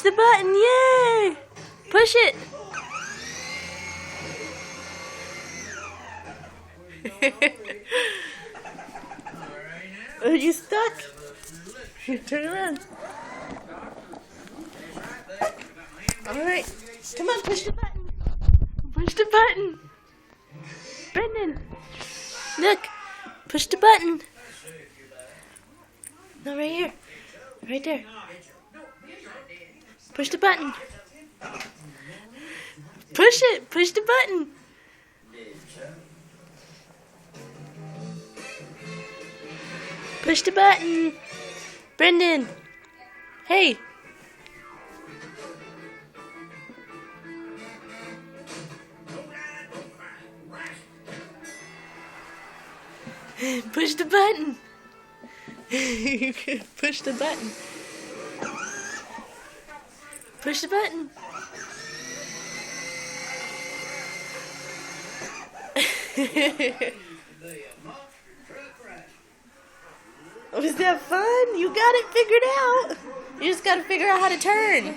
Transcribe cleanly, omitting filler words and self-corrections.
Push the button, yay! Push it! Are you stuck? Turn around. Alright, come on, push the button. Push the button. Brendan, look, push the button. No, right here. Right there. Push the button. Push it. Push the button. Push the button. Brendan. Hey. Push the button. You can push the button. Push the button. Was that fun? You got it figured out. You just got to figure out how to turn.